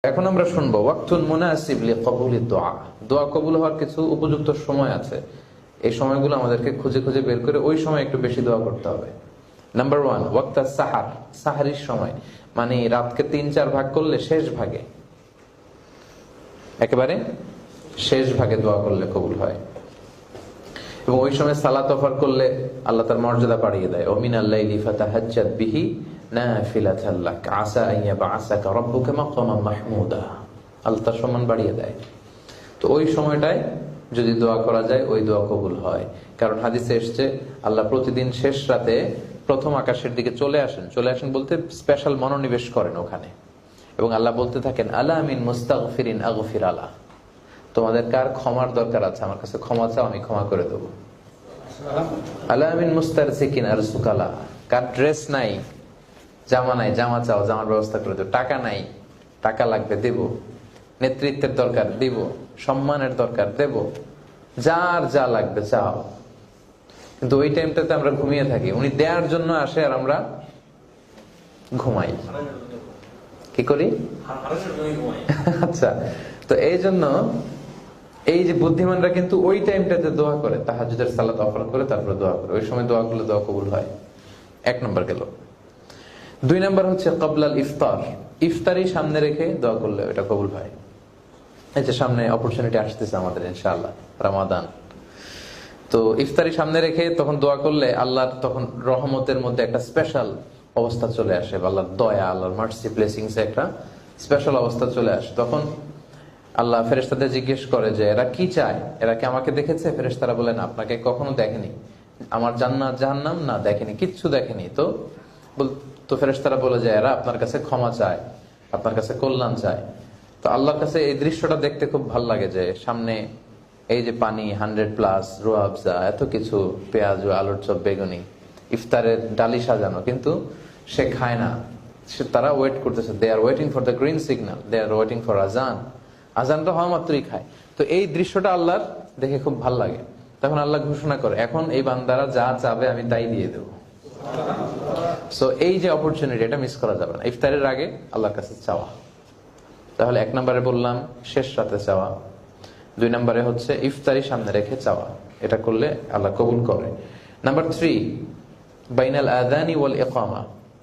এখন আমরা শুনবো ওয়াক্তুন মুনাসিব লিকবুলিদ দুআ। দোয়া কবুল হওয়ার কিছু উপযুক্ত সময় আছে। এই সময়গুলো আমাদেরকে খুঁজে খুঁজে বের করে ওই সময় একটু বেশি দোয়া করতে হবে। নাম্বার 1 ওয়াক্তা সাহার, সাহারির সময়, মানে রাতকে 3-4 ভাগ করলে শেষ ভাগে, একেবারে শেষ ভাগে দোয়া করলে কবুল হয়। এবং ওই সময় সালাত অফার করলে আল্লাহ তার মর্যাদা বাড়িয়ে দেয়। ও মিনাল লাইলি ফাতাহাজ্জাদ বিহি নাফিলাতাল লাক আসা আন ইয়াবআসাকা রাব্বুকা মাকামান মাহমুদা। আল্লাহ তার সম্মান বাড়িয়ে দেয়। তো ওই সময়টায় যদি দোয়া করা যায় ওই দোয়া কবুল হয়। কারণ হাদিসে এসেছে আল্লাহ প্রতিদিন শেষ রাতে প্রথম আকাশের দিকে চলে আসেন বলতে স্পেশাল মনোনিবেশ করেন ওখানে, এবং আল্লাহ বলতে থাকেন আলা মিন মুস্তাগফিরিন আগফির আলা। তোমাদের কার ক্ষমার দরকার আছে আমার কাছে ক্ষমা চাও, আমি ক্ষমা করে দেবো। আলা মিন মুস্তারসিকিন আরসুকালা, কার ড্রেস নাই, জামা নাই, জামা চাও, জামার ব্যবস্থা করে দেবো। টাকা নাই, টাকা লাগবে দেব। নেতৃত্বের দরকার দিব, সম্মানের দরকার দেব, যার যা লাগবে চাও। কিন্তু ওই টাইমটাতে আমরা ঘুমিয়ে থাকি, উনি দেওয়ার জন্য আসে আর আমরা ঘুমাই। কি করি? আচ্ছা, তো এই জন্য এই যে বুদ্ধিমানরা কিন্তু ওই টাইমটাতে দোয়া করে, তাহাজ্জুদের সালাত অফার করে তারপরে দোয়া করে। ওই সময় দোয়া করলে দোয়া কবুল হয়। 1 নম্বর গেল। 2 নম্বর হচ্ছে ক্বাবলাল ইফতার, ইফতারি সামনে রেখে দোয়া করলে এটা কবুল হয়। এই যে সামনে অপরচুনিটি আসতেছে আমাদের ইনশাআল্লাহ, রমাদান। তো ইফতারি সামনে রেখে তখন দোয়া করলে আল্লাহর তখন রহমতের মধ্যে একটা স্পেশাল অবস্থা চলে আসে। আল্লাহর দয়া, আল্লাহর মার্সি ব্লেসিংস একটা স্পেশাল অবস্থা চলে আসে। তখন আল্লাহ ফেরেশতাদের জিজ্ঞেস করে যে এরা কি চায়, এরা কি আমাকে দেখেছে? ফেরেশতারা বলেন আপনাকে কখনো দেখেনি, আমার জান্নাত জাহান্নাম না দেখেনি, কিচ্ছু দেখেনি। তো ফেরেশতারা বলে যে এরা আপনার কাছে ক্ষমা চায়, আপনার কাছে কল্যাণ চায়। তো আল্লাহর কাছে এই দৃশ্যটা দেখতে খুব ভালো লাগে যে সামনে এই যে পানি 100+ রুয়াবজা, এত কিছু, পেঁয়াজ, আলুর চপ, বেগুনি, ইফতারের ডালি সাজানো, কিন্তু সে খায় না। তারা ওয়েট করতেছে, they are waiting for the green signal, they are waiting for আজান। আজানটা হওয়া মাত্রই খায়। তো এই দৃশ্যটা আল্লাহর দেখে খুব ভালো লাগে। তখন আল্লাহ ঘোষণা করে এখন এই বান্দারা যা চাবে আমি তাই দিয়ে দেবো। সো এই যে অপরচুনিটি, এটা মিস করা যাবে না। ইফতারের আগে আল্লাহর কাছে চাওয়া। তাহলে 1 নম্বরে বললাম শেষ রাতে চাওয়া, 2 নম্বরে হচ্ছে ইফতারি সামনে রেখে চাওয়া। এটা করলে আল্লাহ কবুল করে। নাম্বার 3 বাইনাল আযানি ওয়াল ইকামা,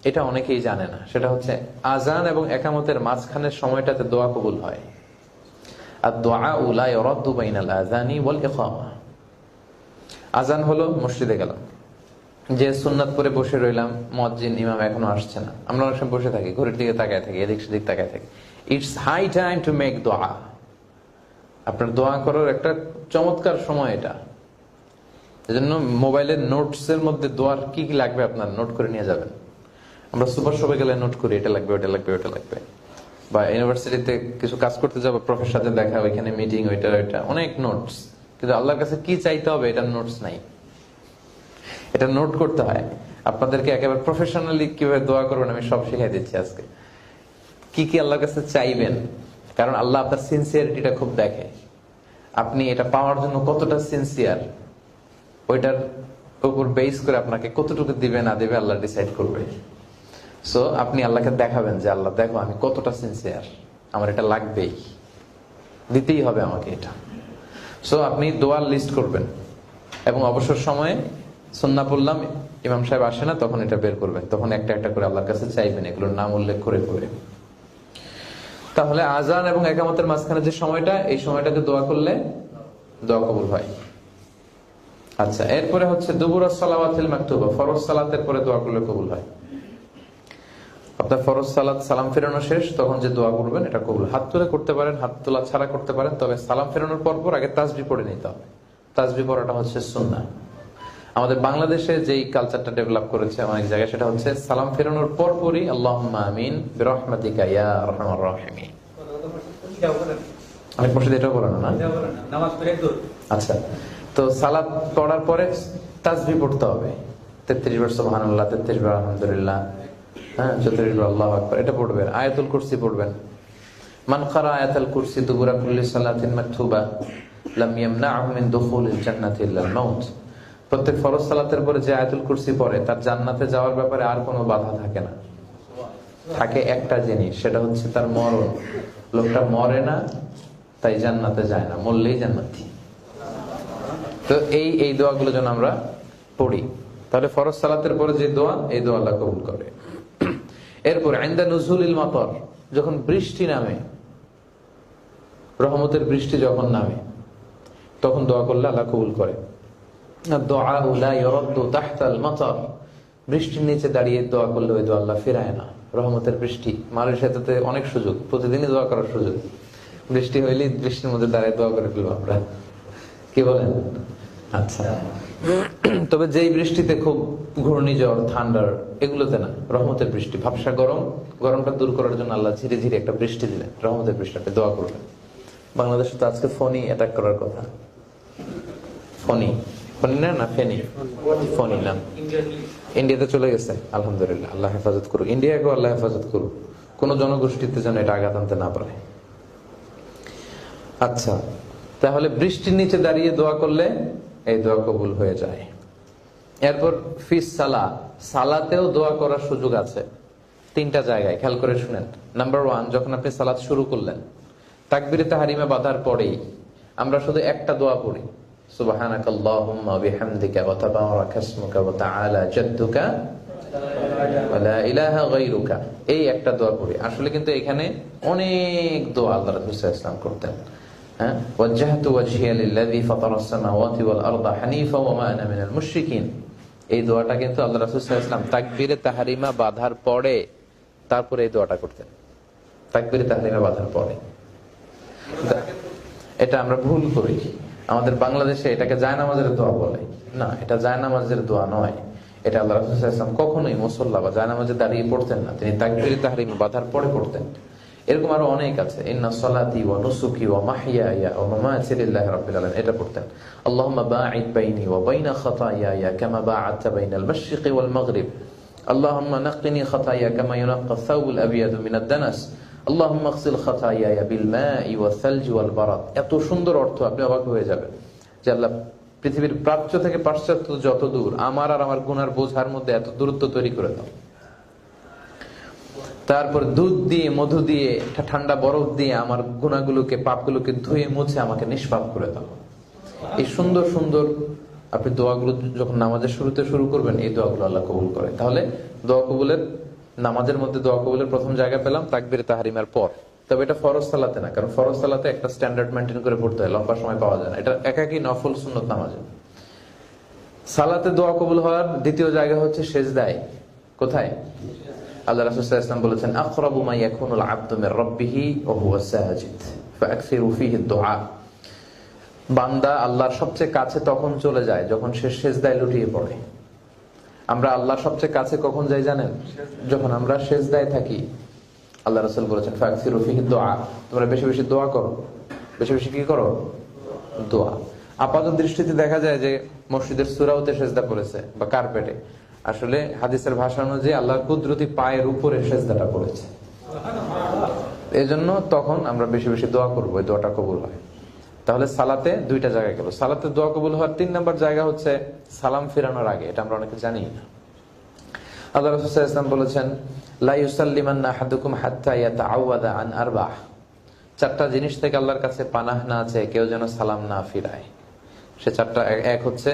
এটা অনেকেই জানে না। সেটা হচ্ছে আযান এবং ইকামতের মাঝখানের সময়টাতে দোয়া কবুল হয়। আদ-দুআউ লা ইউরাদ্দু বাইনাল আযানি ওয়াল ইকামা। আযান হলো মসজিদে গেলাম, যে সুন্নাত পরে বসে রইলাম, মুয়াজ্জিন ইমাম এখনো আসছে না, আমরা অনেক সময় বসে থাকি, ঘড়ির দিকে তাকায় থাকি, এদিক সেদিক তাকায় থাকি। It's high time to make দোয়া। আপনার দোয়া করার একটা চমৎকার সময় এটা। এজন্য মোবাইলের নোটস এর মধ্যে দোয়ার কি কি লাগবে আপনার নোট করে নিয়ে যাবেন। আমরা সুপার শপে গেলে নোট করি, এটা লাগবে, ওটা লাগবে, ওটা লাগবে। বা ইউনিভার্সিটিতে কিছু কাজ করতে যাবো, প্রফেসরের সাথে দেখা, ওইখানে মিটিং, ওইটা অনেক নোটস। কিন্তু আল্লাহর কাছে কি চাইতে হবে এটা নোটস নাই, এটা নোট করতে হয়। আপনাদেরকে একেবারে প্রফেশনালি কিভাবে দোয়া করবেন আমি সব শিখাই দিচ্ছি আজকে। কি কি আল্লাহর কাছে চাইবেন, কারণ আল্লাহ আপনার সিনসিয়ারিটিটা খুব দেখে। আপনি এটা পাওয়ার জন্য কতটা সিনসিয়ার, ওইটার উপর বেস করে আপনাকে কতটুকু দিবে না দিবে আল্লাহ ডিসাইড করবে। সো আপনি আল্লাহকে দেখাবেন যে আল্লাহ দেখো আমি কতটা সিনসিয়ার, আমার এটা লাগবেই, দিতেই হবে আমাকে এটা। সো আপনি দোয়ার লিস্ট করবেন এবং অবসর সময়ে সুন্নাহ পড়লাম, ইমাম সাহেব আসে না, তখন এটা বের করবেন, তখন একটা একটা করে আল্লাহর কাছে চাইবেন, এগুলোর নাম উল্লেখ করে করে। তাহলে আযান এবং ইকামতের মাঝখানে যে সময়টা, এই সময়টাতে দোয়া করলে দোয়া কবুল হয়। আচ্ছা, এরপরে হচ্ছে দুবুরাস সালাওয়াতিল মাকতুবা, ফরজ সালাতের পরে দোয়া করলে কবুল হয়। আপনার ফরজ সালাত সালাম ফেরানো শেষ, তখন যে দোয়া করবেন এটা কবুল। হাত তুলে করতে পারেন, হাত তোলা ছাড়া করতে পারেন, তবে সালাম ফেরানোর পর আগে তাসবিহ পড়ে নিতে হবে। তাসবিহ পড়াটা হচ্ছে সুন্নাহ। আমাদের বাংলাদেশে যেই কালচারটা ডেভেলপ করেছে অনেক জায়গায়, সেটা হচ্ছে সালাম ফেরানোর পরই আল্লাহুম্মা আমিন বিরহমাতিকা ইয়া আরহামার রাহিমিন। অনেক মসজিদে এটাও বলে না, নামাজ পড়ে দূর। আচ্ছা, তো সালাত পড়ার পরে তাসবিহ পড়তে হবে। 33 বার সুবহানাল্লাহ, 33 বার আলহামদুলিল্লাহ, 34 বার আল্লাহু আকবার, এটা পড়বেন। আয়াতুল কুরসি পড়বেন। মান ক্বারা আয়াতুল কুরসি দুবুরা কুল্লি সালাতিন মাকতুবা লাম ইয়ামনাহু মিন দুখুলিল জান্নাতি ইল্লাল মাউত। প্রত্যেক ফরজ সালাতের পরে যে আয়াতুল কুরসি পড়ে তার জান্নাতে যাওয়ার ব্যাপারে আর কোনো বাধা থাকে না। থাকে একটা জিনিস, সেটা হচ্ছে তার মরণ। লোকটা মরে না তাই জান্নাতে যায় না, মরলেই জান্নাতি। তো এই দোয়াগুলো যেন আমরা পড়ি। তাহলে ফরজ সালাতের পরে যে দোয়া, এই দোয়া আল্লাহ কবুল করে। এরপর ইনদা নুজুলিল মাতর, যখন বৃষ্টি নামে, রহমতের বৃষ্টি যখন নামে, তখন দোয়া করলে আল্লাহ কবুল করে। দোয়া লা ইউরাদ্দু তাহতাল মাতর, বৃষ্টির নিচে দাঁড়িয়ে দোয়া করলে ওই দোয়া আল্লাহ ফেরায় না। রহমতের বৃষ্টি, মালয়েশিয়াতে অনেক সুযোগ, প্রতিদিনই দোয়া করার সুযোগ। বৃষ্টি হইলেই বৃষ্টির মধ্যে দাঁড়িয়ে দোয়া করে ফেলবো আমরা, কি বলেন? আচ্ছা, তবে যেই বৃষ্টিতে খুব ঘূর্ণিঝড়, ঠান্ডার, এগুলোতে না, রহমতের বৃষ্টি, ভাবসা গরম, গরমটা দূর করার জন্য আল্লাহ ধীরে ধীরে একটা বৃষ্টি দিলেন, রহমতের বৃষ্টি, আপনি দোয়া করবেন। বাংলাদেশে তো আজকে ফনি অ্যাটাক করার কথা। ফনি ফনি না ফেনি, ফনি না, ইন্ডিয়াতে চলে গেছে। আলহামদুলিল্লাহ, আল্লাহ হেফাজত করুক, ইন্ডিয়াকেও আল্লাহ হেফাজত করুক, কোন জনগোষ্ঠীতে যেন এটা আঘাত আনতে না পারে। আচ্ছা, তাহলে বৃষ্টির নিচে দাঁড়িয়ে দোয়া করলে এই দোয়া কবুল হয়ে যায়। এরপর ফিস সালা, সালাতেও দোয়া করার সুযোগ আছে তিনটা জায়গায়, খেয়াল করে শুনেন। নাম্বার 1, যখন আপনি সালাত শুরু করলেন, তাকবীরে তাহরিমা বাঁধার পরেই আমরা শুধু একটা দোয়া পড়ি, সুবহানাকাল্লাহুম্মা ওয়া বিহামদিকা ওয়া তাবারাকা ইসমুকা ওয়া তাআলা জাদ্দুকা ওয়া লা ইলাহা গায়রুকা, এই একটা দোয়া পড়ি। আসলে কিন্তু এখানে অনেক দোয়া আল্লাহ রাসূল সাল্লাল্লাহু আলাইহি ওয়াসাল্লাম করতেন। হ্যাঁ, ওয়াজজাহতু ওয়াজহিয়া লিল্লাযী ফাতারাস সামাওয়াতি ওয়াল আরদা হানিফা ওয়া মা আনা মিনাল মুশরিকিন, এই দোয়াটা কিন্তু আল্লাহ রাসূল সাল্লাল্লাহু আলাইহি ওয়াসাল্লাম তাকবীরে তাহরিমা বাঁধার পরে, তারপরে এই দোয়াটা করতেন, তাকবীরে তাহরিমা বাঁধার পরে। এটা আমরা ভুল করি, আমাদের বাংলাদেশে এটাকে জায়নামাজের দোয়া বলে। না, এটা জায়নামাজের দোয়া নয়, এটা আল্লাহ রাসূল সাল্লাল্লাহু আলাইহি ওয়াসাল্লাম কখনোই মুসাল্লা বা জায়নামাজে দাঁড়িয়ে পড়তেন না, তিনি তাকবীরে তাহরিমা বাঁধার পরে পড়তেন। এরকম আরো অনেক আছে, ইন্না সলাতি ওয়া নুসুকি ওয়া মাহইয়ায়া ওয়া মামাতি লিল্লাহি রাব্বিল আলামিন, এটা পড়তেন। আল্লাহুম্মা বাঈদ বাইনি ওয়া বাইনা খাতায়ায়া কামা বাআদতা বাইনাল মাশরিকি ওয়াল মাগরিব, আল্লাহুম্মা নাক্কিনি খাতায়া কামা ইউনাক্কা আস-সাওবুল আবিয়াদু মিনাদ দানাস, আল্লাহুম্মা আগসিল খাতায়ায়া বিল মাই ওয়াস সালজি ওয়াল বারাদ। এত সুন্দর অর্থ, আপনি অবাক হয়ে যাবেন যে আল্লাহ পৃথিবীর প্রাচ্য থেকে পাশ্চাত্য যত দূর, আমার আর আমার গুনার বোঝার মধ্যে এত দূরত্ব তৈরি করে দাও। তারপর দুধ দিয়ে, মধু দিয়ে, ঠান্ডা বরফ দিয়ে আমার গুনাহগুলোকে, পাপগুলোকে ধুয়ে মুছে আমাকে নিষ্পাপ করে দাও। এই সুন্দর সুন্দর আপনি দোয়াগুলো যখন নামাজের শুরুতে শুরু করবেন, এই দোয়াগুলো আল্লাহ কবুল করে। তাহলে দোয়া কবুলের, নামাজের মধ্যে দোয়া কবুলের প্রথম জায়গা পেলাম তাকবীরে তাহরিমার পর। তবে এটা ফরজ সালাতে না, কারণ ফরজ সালাতে একটা স্ট্যান্ডার্ড মেনটেন করে পড়তে হয়, লম্বা সময় পাওয়া যায় না। এটা একাকি নফল সুন্নত নামাজে। সালাতে দোয়া কবুল হওয়ার দ্বিতীয় জায়গা হচ্ছে সেজদায়। কোথায়? আল্লাহ রাসূল সাল্লাল্লাহু আলাইহি ওয়াসাল্লাম বলেছেন, আকরাবু মা ইয়াকুনুল আবদু মির রাব্বিহি ওয়া হুয়া সাজিদ ফাআকসিরু ফীহি দুআ। বান্দা আল্লাহর সবচেয়ে কাছে তখন চলে যায় যখন সে সেজদায় লুটিয়ে পড়ে। আমরা আল্লাহর সবচেয়ে কাছে কখন যাই জানেন? যখন আমরা সেজদায় থাকি। আল্লাহ রাসূল বলেছেন, ফাআকসিরু ফীহি দুআ, তোমরা বেশি বেশি দোয়া করো। বেশি বেশি কি করো? দোয়া। আপাত দৃষ্টিতে দেখা যায় যে মসজিদের সূরাতে সেজদা করেছে বা কার্পেটে, আসলে হাদিসের ভাষা অনুযায়ী আল্লাহর কুদরতি পায়ের উপরে সেজদাটা করেছে। এজন্য তখন আমরা বেশি বেশি দোয়া করবো, এই দোয়াটা কবুল হয়। তাহলে সালাতে দুইটা জায়গা গেল। সালাতে দোয়া কবুল হওয়ার 3 নম্বর জায়গা হচ্ছে সালাম ফেরানোর আগে। এটা আমরা অনেকে জানি না। আল্লাহ রাসূল সাল্লাল্লাহু আলাইহি ওয়াসাল্লাম বলেছেন, লা ইউসাল্লিমান্না আহাদুকুম হাত্তা ইয়াতাআওয়াদা আন আরবাহ, 4টা জিনিস থেকে আল্লাহর কাছে পানাহ না আছে কেউ যেন সালাম না ফিরায়। সে 4টা, এক হচ্ছে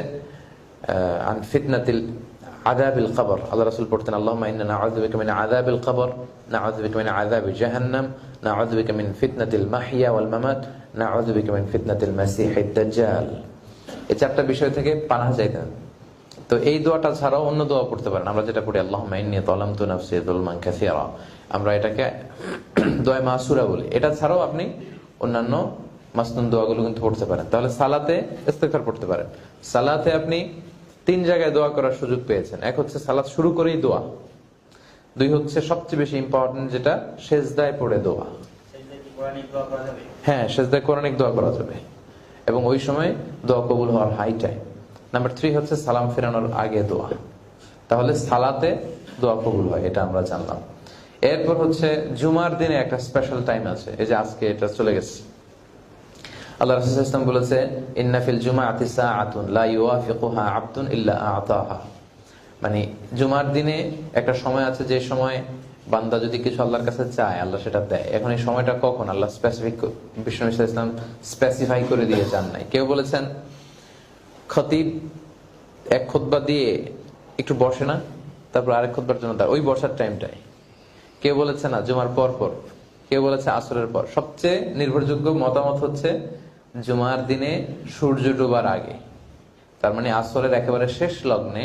আন ফিতনাতিল আযাবিল কবর। আল্লাহ রাসূল পড়তেন, আল্লাহুম্মা ইন্না নাউযু বিকা মিন আযাবিল কবর, নাউযু বিকা মিন আযাবি জাহান্নাম, নাউযু বিকা মিন ফিতনাতিল মাহইয়া ওয়াল মামাত, নাউযু বিকা মিন ফিতনাতিল মাসিহিদ দাজ্জাল। এই 4টা বিষয় থেকে পানাহ চাইতেন। তো এই দোয়াটা ছাড়াও অন্য দোয়া পড়তে পারেন। আমরা যেটা পড়ি, আল্লাহুম্মা ইন্নী যালামতু নাফসি যুলমান কাসীরা, আমরা এটাকে দোয়া মাসুরা বলি। এটা ছাড়াও আপনি অন্যান্য মাসনুন দোয়াগুলো কিন্তু পড়তে পারেন। তাহলে সালাতে ইস্তিগফার পড়তে পারেন। সালাতে আপনি 3 জায়গায় দোয়া করার সুযোগ পেয়েছেন। এক হচ্ছে সালাত শুরু করেই দোয়া, 2 হচ্ছে সবচেয়ে বেশি ইম্পর্টেন্ট যেটা সেজদায় পড়ে দোয়া। হ্যাঁ, সেজদায় কোরআনিক দোয়া করা যাবে এবং ওই সময় দোয়া কবুল হওয়ার হাই টাইম। নাম্বার 3 হচ্ছে সালাম ফেরানোর আগে দোয়া। তাহলে সালাতে দোয়া কবুল হয়, এটা আমরা জানলাম। এরপর হচ্ছে জুমার দিনে একটা স্পেশাল টাইম আছে, এই যে আজকে এটা চলে গেছে। আল্লাহ রাসূল সাল্লাল্লাহু আলাইহি ওয়াসাল্লাম বলেছে, ইন্না ফিল জুমআতি সাআতুন লা ইউওয়াফিকুহা আবদুন ইল্লা আ'তাহা, মানে জুমার দিনে একটা সময় আছে যে সময় বান্দা যদি কিছু আল্লাহর কাছে চায় আল্লাহ সেটা দেয়। এখন এই সময়টা কখন আল্লাহ স্পেসিফিক বিষ্ণু ইসলাম স্পেসিফাই করে দিয়ে চান নাই। কেউ বলেছেন খতিব এক খুতবা দিয়ে একটু বসে না, তারপর আরেক খুতবার জন্য ওই বসার টাইমটাই। কেউ বলেছে না জুমার পর পর, কেউ বলেছে আসরের পর। সবচেয়ে নির্ভরযোগ্য মতামত হচ্ছে জুমার দিনে সূর্য ডোবার আগে, তার মানে আসরের একেবারে শেষ লগ্নে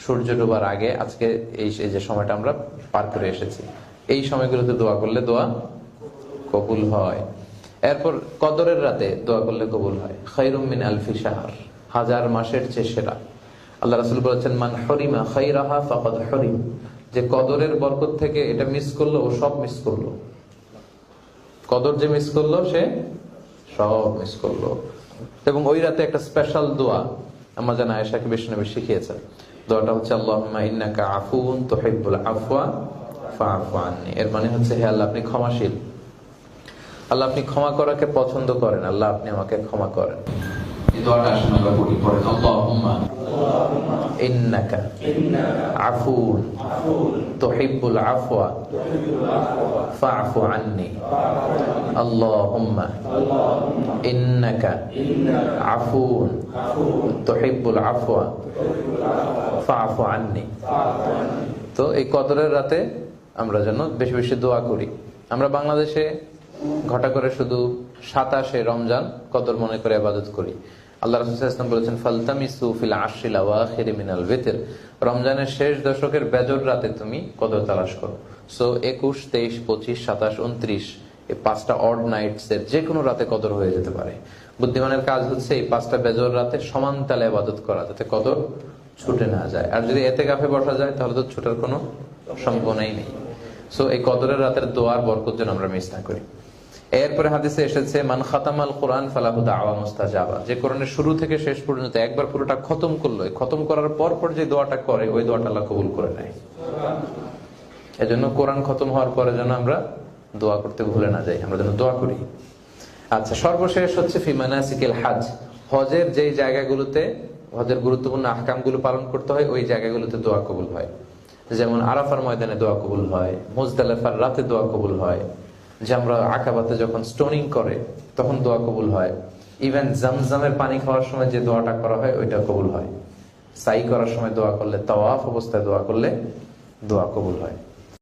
সূর্য ডোবার আগে আজকে এই যে সময়টা আমরা পার করে এসেছি, এই সময়গুলোতে দোয়া করলে দোয়া কবুল হয়। এরপর কদরের রাতে দোয়া করলে কবুল হয়। খায়রুম মিন আলফি শাহর, 1000 মাসের চেয়ে সেরা। আল্লাহ রাসূল বলেছেন মান হরিমা খায়রাহা ফাকাদ হরিম, যে কদরের বরকত থেকে এটা মিস করলো ও সব মিস করলো। কদর যে মিস করলো সে সব মিস করলো। এবং ওই রাতে একটা স্পেশাল দোয়া আমার জানা আয়েশাকে বিষ্ণু শিখিয়েছেন। দোয়াটা হচ্ছে আল্লাহুম্মা ইন্নাকা আফুউন তুহিব্বুল আফওয়া ফাআফু আন্নি। এর মানে হচ্ছে হে আল্লাহ আপনি ক্ষমাশীল, আল্লাহ আপনি ক্ষমা করাকে পছন্দ করেন, আল্লাহ আপনি আমাকে ক্ষমা করেন। এই দোয়াটা আসলে আমরা পড়ি, পড়েন আল্লাহুম্মা ইন্নাকা আফুউন তুহিব্বুল আফওয়া ফাআফু আন্নি। আল্লাহুম্মা ইন্নাকা আফুউন তুহিব্বুল আফওয়া ফাআফু আন্নি। তো এই কদরের রাতে আমরা যেন বেশি বেশি দোয়া করি। আমরা বাংলাদেশে ঘটা করে শুধু 27 রমজান কদর মনে করে ইবাদত করি। আল্লাহ রাসূল সাল্লাল্লাহু আলাইহি ওয়াসাল্লাম বলেছেন ফালতামিসু ফিল আশরিল আওয়াখির মিনাল ভিতর, রমজানের শেষ দশকের বেজর রাতে তুমি কদর তালাশ করো। সো 21, 23, 25, 27, 29 এই 5টা অড নাইটস এর যে কোনো রাতে কদর হয়ে যেতে পারে। বুদ্ধিমানের কাজ হচ্ছে এই 5টা বেজর রাতে সমান তালে ইবাদত করা, যাতে কদর ছুটে না যায়। আর যদি এতেকাফে বসা যায় তাহলে তো ছুটার কোনো সম্ভাবনাই নেই। সো এই কদরের রাতের দোয়ার বরকত যেন আমরা মিস না করি। এরপরে হাদিসে এসেছে মান খাতামাল কোরআন ফালাহু দাওয়া মুস্তাজাবা, যে কোরআনের শুরু থেকে শেষ পর্যন্ত একবার পুরোটা খতম করলো, খতম করার পর পর যে দোয়াটা করে ওই দোয়াটা আল্লাহ কবুল করে নেয়। এজন্য কোরআন খতম হওয়ার পরে যেন আমরা দোয়া করতে ভুলে না যাই, আমরা যেন দোয়া করি। আচ্ছা, সর্বশেষ হচ্ছে ফি মানাসিকিল হজ, হজের যেই জায়গাগুলোতে হজের গুরুত্বপূর্ণ আহকামগুলো পালন করতে হয় ওই জায়গাগুলোতে দোয়া কবুল হয়। যেমন আরাফার ময়দানে দোয়া কবুল হয়, মুজদালিফার রাতে দোয়া কবুল হয়, যে আমরা আকাবাতে যখন স্টোনিং করে তখন দোয়া কবুল হয়, ইভেন জামজামের পানি খাওয়ার সময় যে দোয়াটা করা হয় ওইটা কবুল হয়, সাই করার সময় দোয়া করলে, তাওয়াফ অবস্থায় দোয়া করলে দোয়া কবুল হয়।